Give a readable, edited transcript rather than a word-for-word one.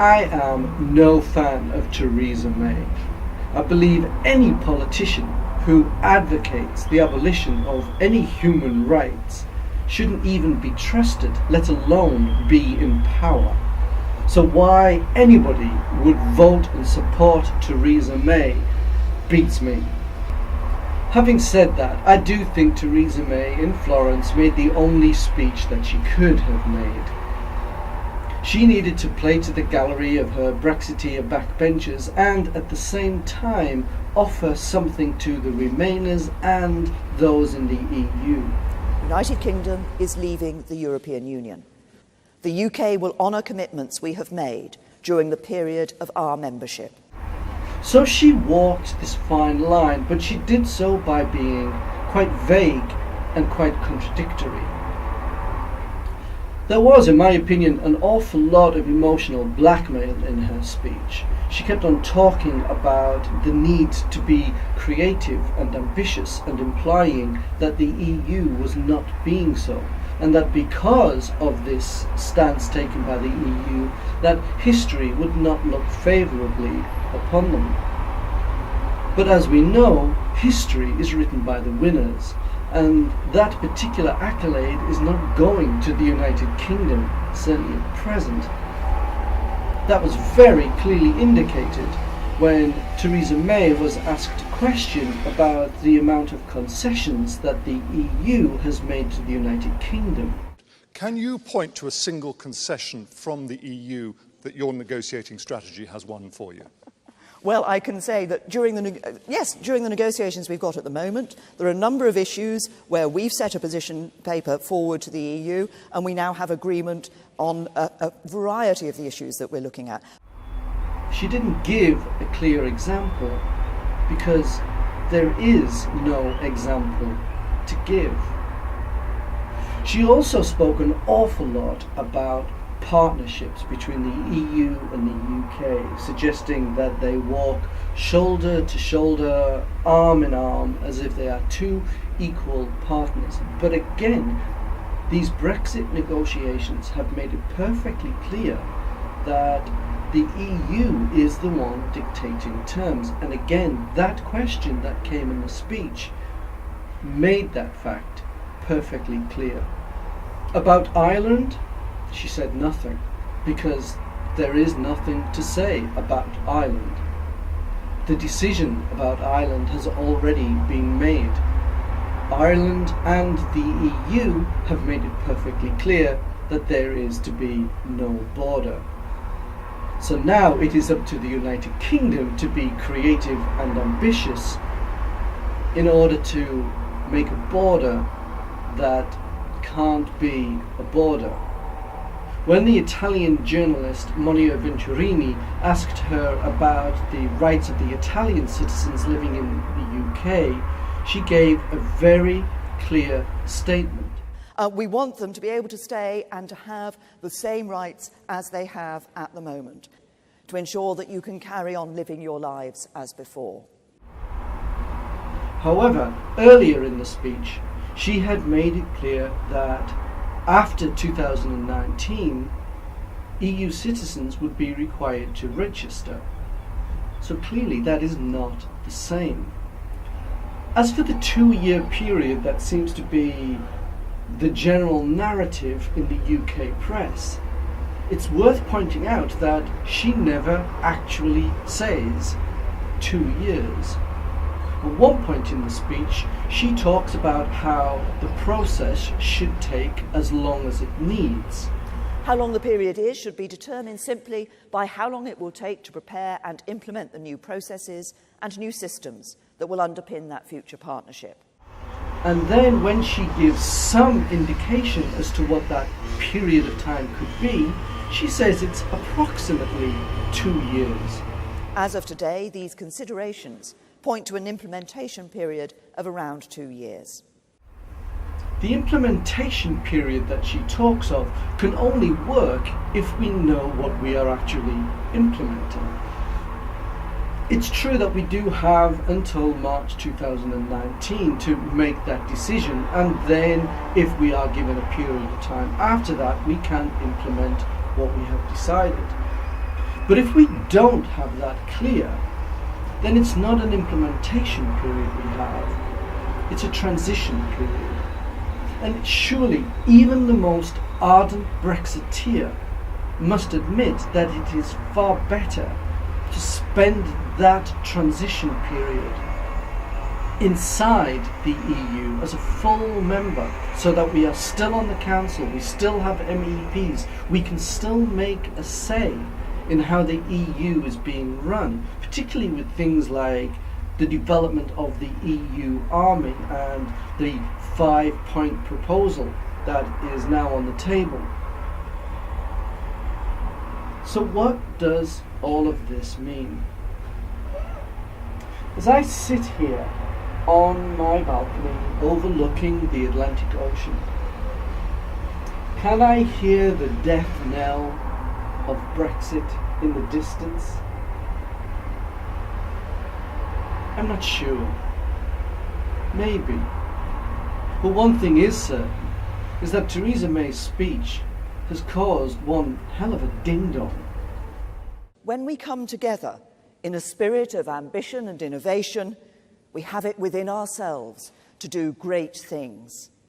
I am no fan of Theresa May. I believe any politician who advocates the abolition of any human rights shouldn't even be trusted, let alone be in power. So why anybody would vote and support Theresa May beats me. Having said that, I do think Theresa May in Florence made the only speech that she could have made. She needed to play to the gallery of her Brexiteer backbenchers and at the same time offer something to the Remainers and those in the EU. The United Kingdom is leaving the European Union. The UK will honour commitments we have made during the period of our membership. So she walked this fine line, but she did so by being quite vague and quite contradictory. There was, in my opinion, an awful lot of emotional blackmail in her speech. She kept on talking about the need to be creative and ambitious and implying that the EU was not being so, and that because of this stance taken by the EU, that history would not look favourably upon them. But as we know, history is written by the winners, and that particular accolade is not going to the United Kingdom, certainly at present. That was very clearly indicated when Theresa May was asked a question about the amount of concessions that the EU has made to the United Kingdom. Can you point to a single concession from the EU that your negotiating strategy has won for you? Well, I can say that during the negotiations we've got at the moment, there are a number of issues where we've set a position paper forward to the EU, and we now have agreement on a variety of the issues that we're looking at. She didn't give a clear example because there is no example to give. She also spoke an awful lot about partnerships between the EU and the UK, suggesting that they walk shoulder to shoulder, arm in arm, as if they are two equal partners. But again, these Brexit negotiations have made it perfectly clear that the EU is the one dictating terms. And again, that question that came in the speech made that fact perfectly clear. About Ireland, she said nothing, because there is nothing to say about Ireland. The decision about Ireland has already been made. Ireland and the EU have made it perfectly clear that there is to be no border. So now it is up to the United Kingdom to be creative and ambitious in order to make a border that can't be a border. When the Italian journalist Monica Venturini asked her about the rights of the Italian citizens living in the UK, she gave a very clear statement. We want them to be able to stay and to have the same rights as they have at the moment, to ensure that you can carry on living your lives as before. However, earlier in the speech, she had made it clear that after 2019, EU citizens would be required to register. So clearly that is not the same. As for the 2-year period that seems to be the general narrative in the UK press, it's worth pointing out that she never actually says 2 years. At one point in the speech, she talks about how the process should take as long as it needs. How long the period is should be determined simply by how long it will take to prepare and implement the new processes and new systems that will underpin that future partnership. And then when she gives some indication as to what that period of time could be, she says it's approximately 2 years. As of today, these considerations point to an implementation period of around 2 years. The implementation period that she talks of can only work if we know what we are actually implementing. It's true that we do have until March 2019 to make that decision, and then if we are given a period of time after that, we can implement what we have decided. But if we don't have that clear, then it's not an implementation period we have, it's a transition period. And surely even the most ardent Brexiteer must admit that it is far better to spend that transition period inside the EU as a full member, so that we are still on the council, we still have MEPs, we can still make a say in how the EU is being run, particularly with things like the development of the EU army and the 5-point proposal that is now on the table. So what does all of this mean? As I sit here on my balcony overlooking the Atlantic Ocean, can I hear the death knell of Brexit in the distance? I'm not sure. Maybe. But one thing is certain, is that Theresa May's speech has caused one hell of a ding-dong. When we come together in a spirit of ambition and innovation, we have it within ourselves to do great things.